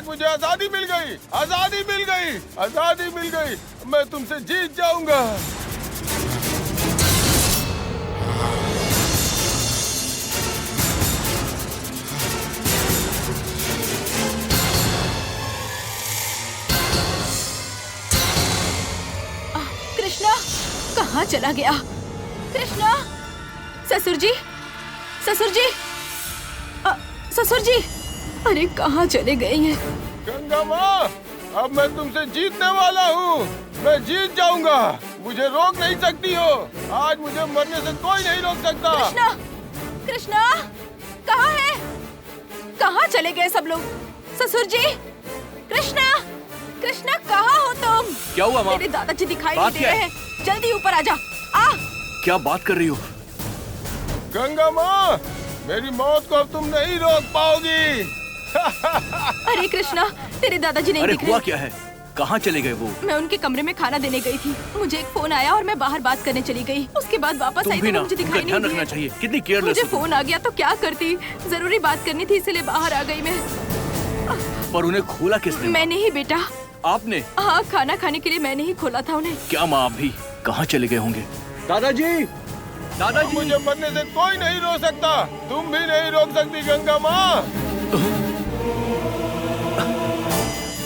आज मुझे आजादी मिल गई, आजादी मिल गई, आजादी मिल गई। मैं तुमसे जीत जाऊंगा। कृष्णा कहाँ चला गया? कृष्णा, ससुर जी, ससुर जी, ससुर जी, अरे कहाँ चले गए ये? गंगा माँ, अब मैं तुमसे जीतने वाला हूँ। मैं जीत जाऊंगा। मुझे रोक नहीं सकती हो। आज मुझे मरने से कोई नहीं रोक सकता। कृष्णा, कृष्णा, कहाँ है? कहाँ चले गए सब लोग? ससुर जी, कृष्णा, कृष्णा कहाँ हो तुम? क्या हुआ माँ? मेरे दादाजी दिखाई नहीं बात दे क्या रहे है? हैं। जल्दी ऊपर आजा। आ! क्या बात कर रही हो? गंगा माँ, मेरी मौत को अब तुम नहीं रोक पाओगी। अरे कृष्णा, तेरे दादाजी नहीं अरे दिख हुआ रहे। क्या है? कहाँ चले गए वो? मैं उनके कमरे में खाना देने गई थी। मुझे एक फोन आया और मैं बाहर बात करने चली गई। उसके बाद वापस तुम आई भी तो ना, मुझे उनका दिखाई नहीं ध्यान रखना दिए। चाहिए। कितनी केयरलेस मुझे हो तुम। फोन आ गया तो क्या करती? जरूरी बात करनी थी इसलिए बाहर आ गई मैं। पर उन्हें खोला किसने? मैंने ही बेटा। आपने? हाँ, खाना खाने के लिए मैंने ही खोला था उन्हें। क्या माँ, आप भी कहाँ चले गए होंगे? दादाजी, दादाजी, मुझे मरने से कोई नहीं रोक सकता। तुम भी नहीं रोक सकती गंगा माँ।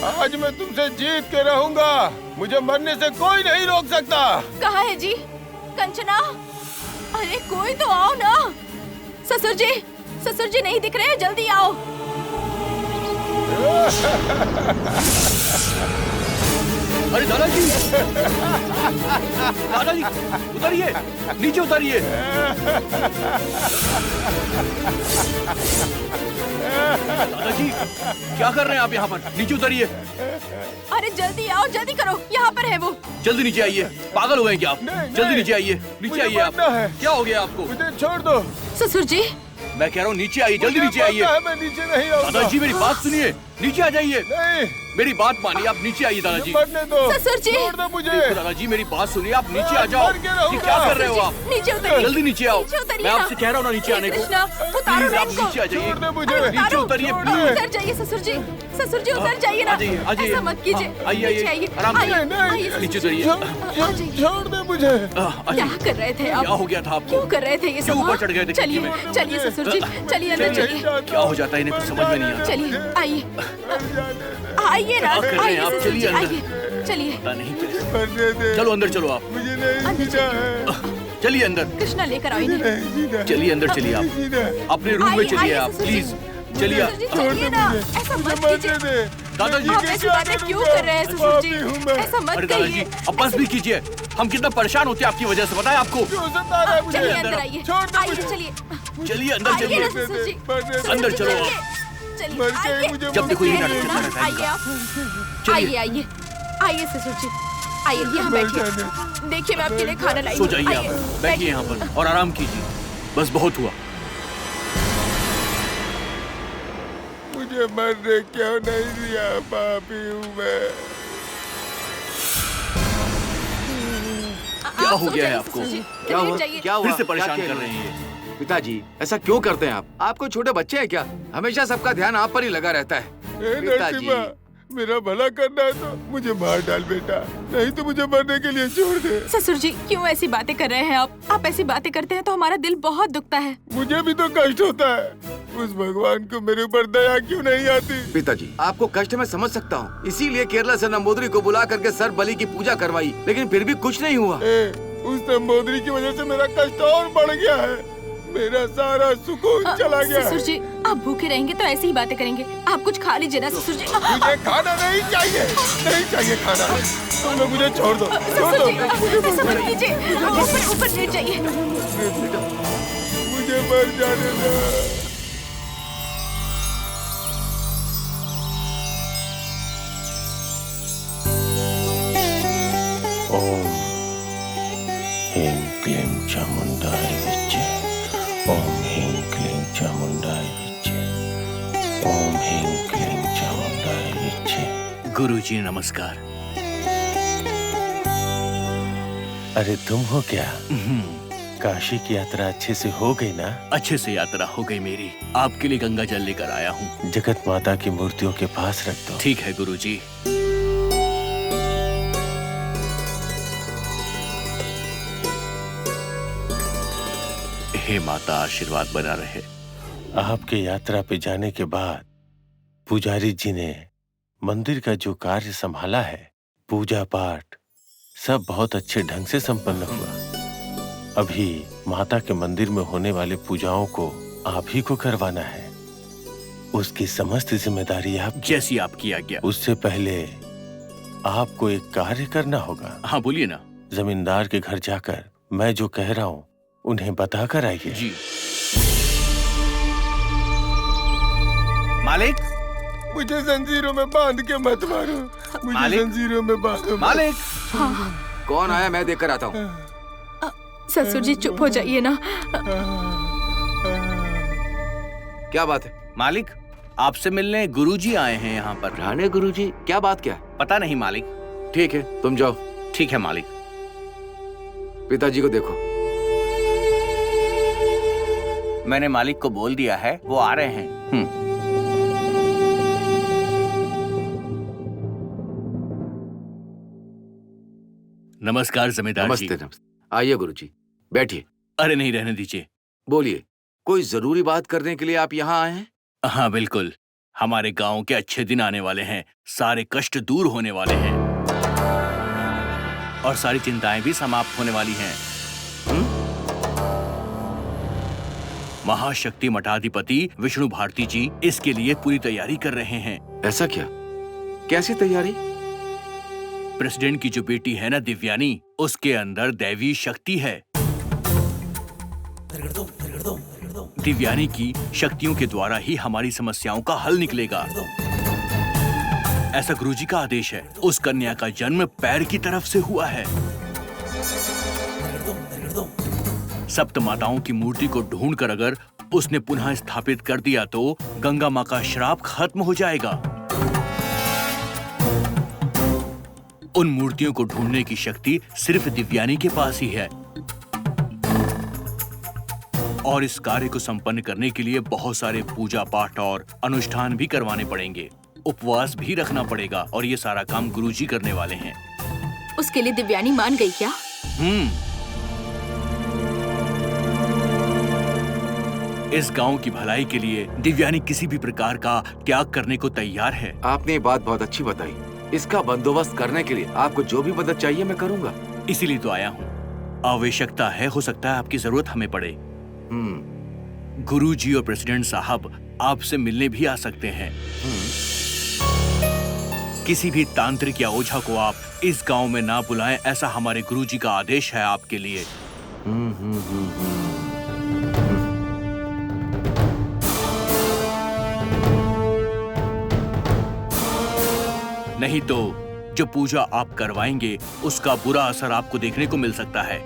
आज मैं तुमसे जीत के रहूंगा। मुझे मरने से कोई नहीं रोक सकता। कहाँ है जी? कंचना, अरे कोई तो आओ ना। ससुर जी, ससुर जी नहीं दिख रहे, जल्दी आओ। अरे दादाजी, दादाजी, उतरिए, नीचे उतरिए। दादाजी, क्या कर रहे हैं आप यहाँ पर? नीचे उतरिए। अरे जल्दी आओ, जल्दी करो, यहाँ पर है वो। जल्दी नीचे आइए। पागल हो गए क्या आप? नहीं, जल्दी नहीं। नीचे आइए, नीचे मुझे आइए आप। मरना है। क्या हो गया आपको? मुझे छोड़ दो। ससुर जी, मैं कह रहा हूँ नीचे आइए, जल्दी मुझे नीचे आइए। मरना है, मैं नीचे नहीं आऊंगा। दादाजी मेरी बात सुनिए, नीचे आ जाइए। नहीं, मेरी बात मानिए, आप नीचे आइए दादाजी। मरने दो। ससुर जी। छोड़ दो मुझे। देखो दादाजी मेरी बात सुनिए, आप नीचे आ जाओ। मर के रहूंगा। ये क्या कर रहे हो आप? नीचे उतरिए। जल्दी नीचे आओ। नीचे उतरिए मैं ना। आपसे कह रहा हूँ ना नीचे आने को। कृष्णा, उतारो प्लीज ना आप इनको। नीचे आ जाइए। छोड़ दो मुझे। अरे नीचे उतारो। उतरिए छोड़ प्लीज। दो। उतर जाइए ससुर जी, ससुर जी उतर जाइए ना। आ जाइए, आ जाइए। ऐसा मत कीजिए। हाँ, आइए, नीचे आइए। आइए। आराम से। आइए, नहीं, आइए ससुर नीचे जी। उतरिए। आ जाइए। छोड़ दे मुझे। क्या कर रहे थे आप? क्या हो गया था आपको? क्यों कर रहे थे ये सब? क्यों ऊपर हाँ? चढ़ गए थे खिड़की चलिए, में? चलिए ससुर जी, चलिए अंदर चलिए। चलिए। क्या हो जाता है इन्हें कुछ समझ में नहीं आता। चलिए, आइए, आइए ना, क्या कर रहे हैं आइए आप? ससुर चलिए जी, अंदर। आइए, चलिए। पता नहीं कैसे। मरने दे। चलो अंदर चलो आप। मुझे नहीं अंदर जीना है। चलिए अंदर। कृष्णा लेकर आओ इन्हें। नहीं जीना है। चलिए अंदर चलिए आप। जीना है। अपने रूम में आइए, चलिए आइए आप ससुर जी। प्लीज। चलिए ससुर जी, छोड़ चलिए दो ना, मुझे। ऐसा मुझे मत मरने कीजिए। दे। दादाजी। आप ऐसी बातें क्यों कर रहे हैं ससुर जी? पापी हूँ मैं। ऐसा मत अरे कहिए। दादाजी अब बस भी कीजिए। हम कितना परेशान होते हैं आपकी वजह से, पता है आपको? क्यों सता रहा है मुझे? चलिए अंदर अंदर आओ। आइए, छोड़ दो आइए मुझे। चलिए। चलिए अंदर आइए चलिए। ना ससुर जी। ससुर अंदर जी, चलो चलिए। आप। चलिए, मर के आइए। मुझे जब देखो यही मरने नाटक दे। करता रहता है आइए इनका। आप। आइए, आइए, आइए ससुर जी, आइए यहाँ मर बैठिए। जाने। देखिए मैं आपके लिए खाना लाई सो हूँ। जाइए आइए, आप, बैठिए यहाँ पर और आराम कीजिए। बस बहुत हुआ। मुझे मरने क्यों नहीं दिया? पापी हूँ मैं। क्या आप हो सो गया है जाइए, आपको? ससुर जी। क्या चलिए, हुआ? जाइए। क्या हुआ? फिर से परेशान क्या कर कह रहे हैं ये। पिताजी, ऐसा क्यों करते हैं आप? आपको छोटे बच्चे हैं क्या? हमेशा सबका ध्यान आप पर ही लगा रहता है। ए पिताजी। नरसिम्हा, मेरा भला करना है तो मुझे मार डाल बेटा, नहीं तो मुझे मरने के लिए छोड़ दे। ससुर जी क्यों ऐसी बातें कर रहे हैं आप? आप ऐसी बातें करते हैं तो हमारा दिल बहुत दुखता है। मुझे भी तो कष्ट होता है। उस भगवान को मेरे ऊपर दया क्यों नहीं आती? पिताजी, आपको कष्ट मैं समझ सकता हूँ, इसीलिए केरला से नंबूदरी को बुला करके सर बलि की पूजा करवाई, लेकिन फिर भी कुछ नहीं हुआ। उस नंबूदरी की वजह से मेरा कष्ट और बढ़ गया है। मेरा सारा सुकून चला गया ससुर है। जी आप भूखे रहेंगे तो ऐसी ही बातें करेंगे। आप कुछ खा लीजिए ना ससुर जी। मुझे खाना नहीं चाहिए, नहीं चाहिए खाना। तुम लोग मुझे छोड़ दो, छोड़ ससुर दो। जी ऐसा मत कीजिए। ऊपर ऊपर लेट जाइए। मुझे मर जाने दो। ओम ह्रीं क्लीं चामुंडाय विच्चे। ओम ह्रीं क्लीं चामुंडाय विच्चे। ओम ह्रीं क्लीं चामुंडाय विच्चे। गुरुजी नमस्कार। अरे तुम हो क्या? काशी की यात्रा अच्छे से हो गई ना? अच्छे से यात्रा हो गई मेरी। आपके लिए गंगा जल लेकर आया हूँ। जगत माता की मूर्तियों के पास रख दो। ठीक है गुरुजी। हे माता, आशीर्वाद बना रहे। आपके यात्रा पे जाने के बाद पुजारी जी ने मंदिर का जो कार्य संभाला है, पूजा पाठ सब बहुत अच्छे ढंग से संपन्न हुआ। अभी माता के मंदिर में होने वाले पूजाओं को आप ही को करवाना है। उसकी समस्त जिम्मेदारी आप। जैसी आपकी आज्ञा। उससे पहले आपको एक कार्य करना होगा। हाँ बोलिए ना। जमींदार के घर जाकर मैं जो कह रहा हूँ उन्हें बता कर आइए। जी। मालिक, मुझे जंजीरों में बांध के मत मारो। मुझे मालिक? जंजीरों में बांधो। मालिक। कौन आया? मैं देखकर आता हूँ। ससुर जी चुप हो जाइए ना। क्या बात है? मालिक, आपसे मिलने गुरुजी आए हैं यहाँ पर। राणे गुरुजी, क्या बात क्या? पता नहीं मालिक। ठीक है, तुम जाओ। ठीक है मालिक। पिताजी को देखो। मैंने मालिक को बोल दिया है, वो आ रहे हैं। नमस्कार जमींदार जी। नमस्ते नमस्ते। आइए गुरुजी, बैठिए। अरे नहीं, रहने दीजिए। बोलिए, कोई जरूरी बात करने के लिए आप यहाँ आए हैं? हाँ बिल्कुल, हमारे गांव के अच्छे दिन आने वाले हैं। सारे कष्ट दूर होने वाले हैं और सारी चिंताएं भी समाप्त होने वाली हैं। महाशक्ति मठाधिपति विष्णु भारती जी इसके लिए पूरी तैयारी कर रहे हैं। ऐसा क्या? कैसी तैयारी? प्रेसिडेंट की जो बेटी है ना दिव्यानी, उसके अंदर दैवी शक्ति है। दिव्यानी की शक्तियों के द्वारा ही हमारी समस्याओं का हल निकलेगा, ऐसा गुरुजी का आदेश है। उस कन्या का जन्म पैर की तरफ से हुआ है। सप्त माताओं की मूर्ति को ढूंढकर अगर उसने पुनः स्थापित कर दिया तो गंगा माँ का श्राप खत्म हो जाएगा। उन मूर्तियों को ढूंढने की शक्ति सिर्फ दिव्यानी के पास ही है और इस कार्य को संपन्न करने के लिए बहुत सारे पूजा पाठ और अनुष्ठान भी करवाने पड़ेंगे। उपवास भी रखना पड़ेगा और ये सारा काम गुरुजी करने वाले हैं। उसके लिए दिव्यानी मान गई क्या? इस गांव की भलाई के लिए दिव्यानी किसी भी प्रकार का त्याग करने को तैयार है। आपने ये बात बहुत अच्छी बताई। इसका बंदोबस्त करने के लिए आपको जो भी मदद चाहिए मैं करूंगा। इसीलिए तो आया हूँ। आवश्यकता है, हो सकता है आपकी जरूरत हमें पड़े। गुरुजी और प्रेसिडेंट साहब आपसे मिलने भी आ सकते हैं। किसी भी तांत्रिक या ओझा को आप इस गांव में ना बुलाएं, ऐसा हमारे गुरुजी का आदेश है आपके लिए। नहीं तो जो पूजा आप करवाएंगे उसका बुरा असर आपको देखने को मिल सकता है।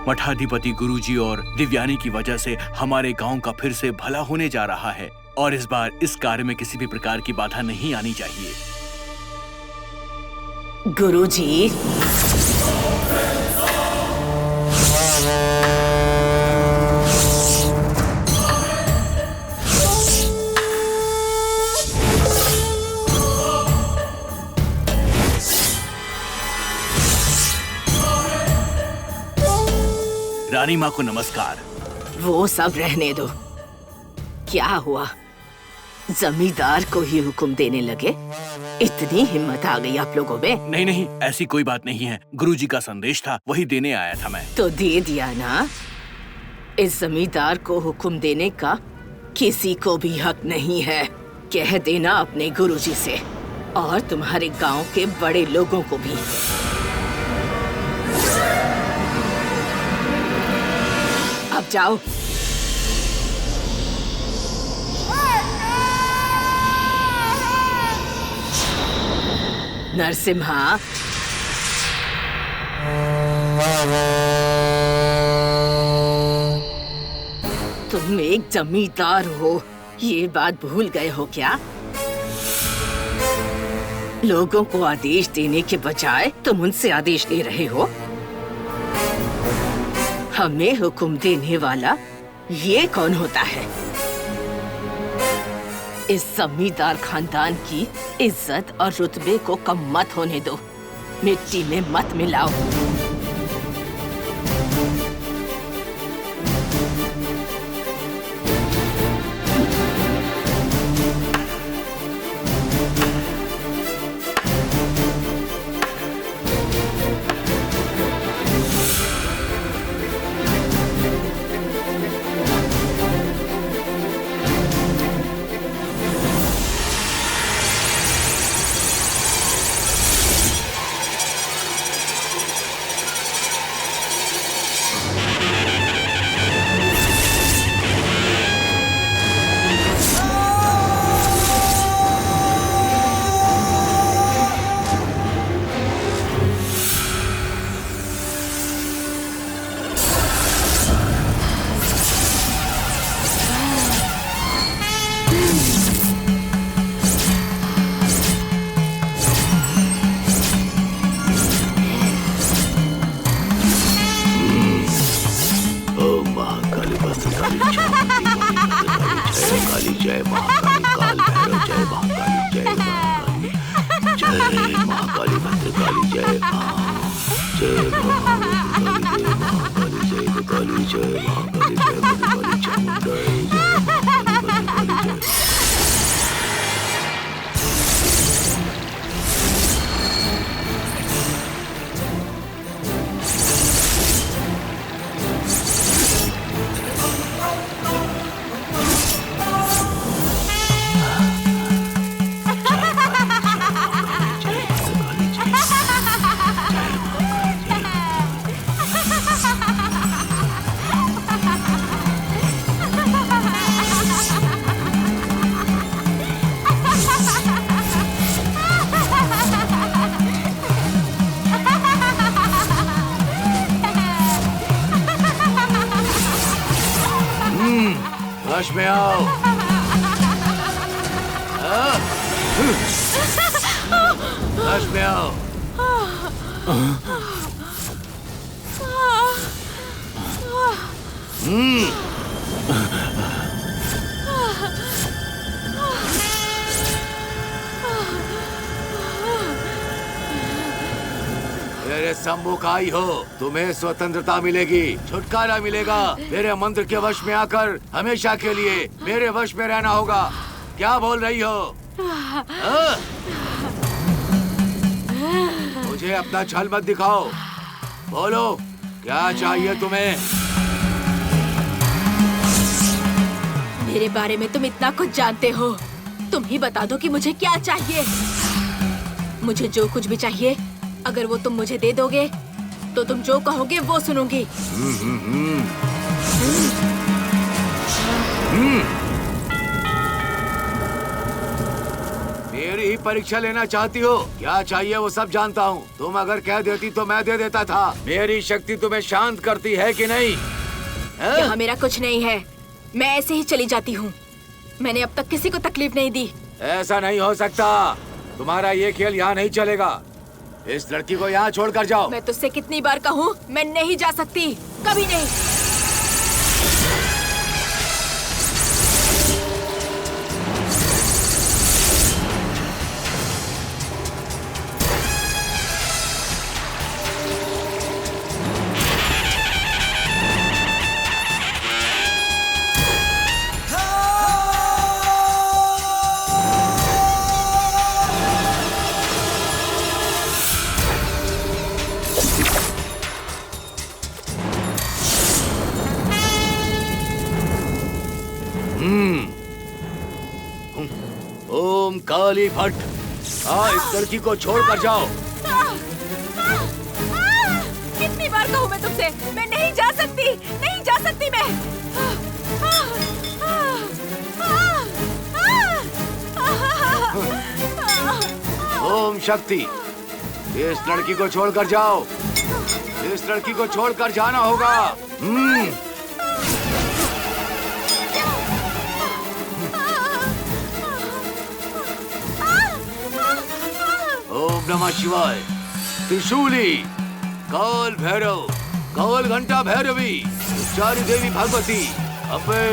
मठाधिपति गुरुजी और दिव्यानी की वजह से हमारे गांव का फिर से भला होने जा रहा है और इस बार इस कार्य में किसी भी प्रकार की बाधा नहीं आनी चाहिए। गुरुजी, रानी माँ को नमस्कार। वो सब रहने दो। क्या हुआ? जमींदार को ही हुक्म देने लगे? इतनी हिम्मत आ गई आप लोगों में? नहीं नहीं, ऐसी कोई बात नहीं है। गुरुजी का संदेश था, वही देने आया था मैं। तो दे दिया ना। इस जमींदार को हुक्म देने का किसी को भी हक नहीं है। कह देना अपने गुरुजी से और तुम्हारे गांव के बड़े लोगों को भी। अब जाओ। नरसिम्हा, तुम एक जमींदार हो, ये बात भूल गए हो क्या? लोगों को आदेश देने के बजाय तुम उनसे आदेश ले रहे हो। हमें हुक्म देने वाला ये कौन होता है? इस जमींदार खानदान की इज्जत और रुतबे को कम मत होने दो। मिट्टी में मत मिलाओ। वश में आओ। वश में आओ। मेरे सम्मुखाई हो, तुम्हें स्वतंत्रता मिलेगी, छुटकारा मिलेगा। मेरे मंत्र के वश में आकर हमेशा के लिए मेरे वश में रहना होगा। क्या बोल रही हो? मुझे अपना छल मत दिखाओ। बोलो, क्या चाहिए तुम्हें? मेरे बारे में तुम इतना कुछ जानते हो, तुम ही बता दो कि मुझे क्या चाहिए। मुझे जो कुछ भी चाहिए, अगर वो तुम मुझे दे दोगे तो तुम जो कहोगे वो सुनूंगी। मेरी ही परीक्षा लेना चाहती हो? क्या चाहिए वो सब जानता हूँ। तुम अगर कह देती तो मैं दे देता था। मेरी शक्ति तुम्हें शांत करती है कि नहीं? यहाँ मेरा कुछ नहीं है, मैं ऐसे ही चली जाती हूँ। मैंने अब तक किसी को तकलीफ नहीं दी। ऐसा नहीं हो सकता। तुम्हारा ये खेल यहाँ नहीं चलेगा। इस लड़की को यहाँ छोड़कर जाओ। मैं तुझसे कितनी बार कहूँ, मैं नहीं जा सकती, कभी नहीं। ओम काली भट्ट, इस लड़की को छोड़कर जाओ। कितनी बार कहूँ मैं तुमसे, मैं नहीं जा सकती, नहीं जा सकती मैं। ओम शक्ति, इस लड़की को छोड़कर जाओ। इस लड़की को छोड़कर जाना होगा। ओम नमः शिवाय। त्रिशूली, काल भैरव, काल घंटा भैरवी, चारी देवी भगवती, अम्बे,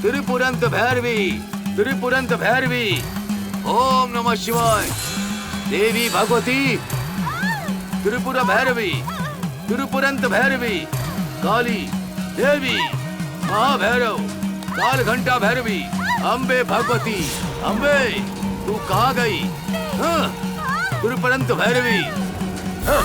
त्रिपुरंत भैरवी, त्रिपुरंत भैरवी, ओम नमः शिवाय, देवी भगवती, त्रिपुरा भैरवी, त्रिपुरंत भैरवी, काली देवी, महाभैरव, काल घंटा भैरवी, अम्बे भगवती, अम्बे, तू कहाँ गई? हाँ, त्रिपुरंत भैरवी। हाँ।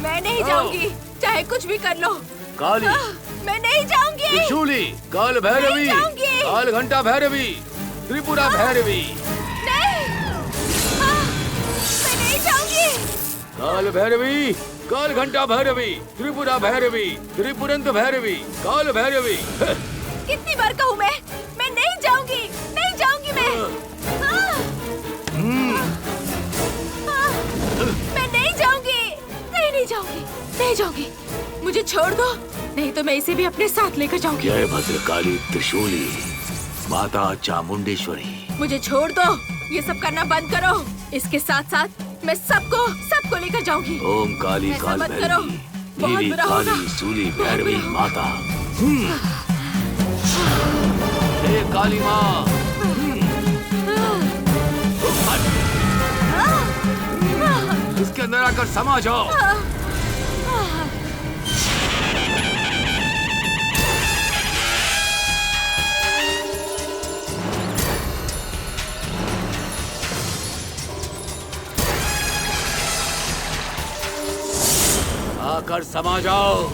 मैं नहीं जाऊंगी, चाहे कुछ भी कर लो। काली, मैं नहीं जाऊंगी। त्रिशूली, काल भैरवी, नहीं जाऊंगी। काल घंटा भैरवी, त्रिपुरा भैरवी। नहीं, मैं नहीं जाऊंगी। काल भैरवी, काल घंटा भैरवी, त्रिपुरा भैरवी, त्रिपुरंत भैरवी, काल भैरवी। कितनी बार कहूँ मैं नहीं जाऊंगी, नहीं जाऊंगी मैं। मैं नहीं जाऊंगी, नहीं जाऊंगी, नहीं जाऊंगी। मुझे छोड़ दो, नहीं तो मैं इसे भी अपने साथ लेकर जाऊंगी। जय भद्रकाली त्रिशूली, माता चामुंडेश्वरी। मुझे छोड़ दो, ये सब करना बंद करो। इसके साथ साथ मैं सबको लेकर जाऊंगी। ओम काली ऐसा काल मत करो, भैरवी, बहुत देवी बुरा होगा। काली सूली भैरवी माता। हे काली माँ, इसके अंदर आकर समा जाओ। आकर समा जाओ।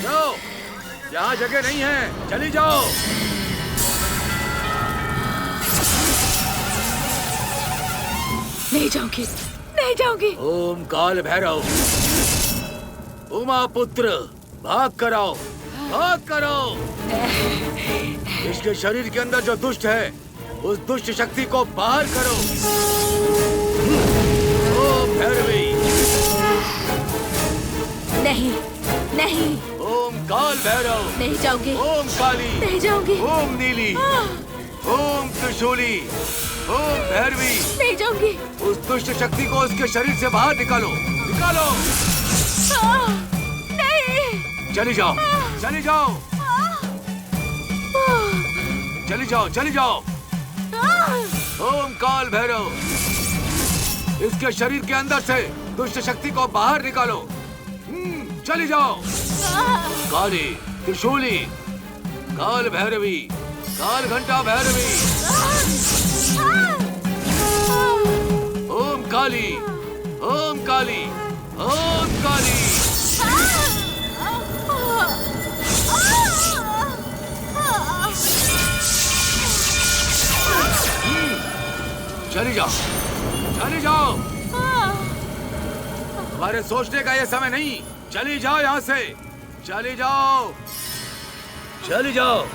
जाओ, यहाँ जगह नहीं है, चली जाओ। नहीं जाऊंगी, नहीं जाऊंगी। ओम काल भैरव, उमा पुत्र, भाग कराओ, भाग कराओ। इसके शरीर के अंदर जो दुष्ट है, उस दुष्ट शक्ति को बाहर करो। ओम भैरवी। नहीं, नहीं, ओम काल भैरव। नहीं जाऊंगी, ओम काली। नहीं जाऊंगी। ओम नीली। ओम त्रिशूली। ओम भैरवी। नहीं जाऊंगी। उस दुष्ट शक्ति को उसके शरीर से बाहर निकालो, निकालो। नहीं। चली जाओ, चली जाओ, चली जाओ, चली जाओ। ओम काल भैरव, इसके शरीर के अंदर से दुष्ट शक्ति को बाहर निकालो। चली जाओ। काली, त्रिशूली, काल भैरवी, काल घंटा भैरवी। ओम काली, ओम काली, ओम काली। चली जाओ, चली जाओ। तुम्हारे सोचने का ये समय नहीं। चली जाओ यहाँ से, चली जाओ, चली जाओ।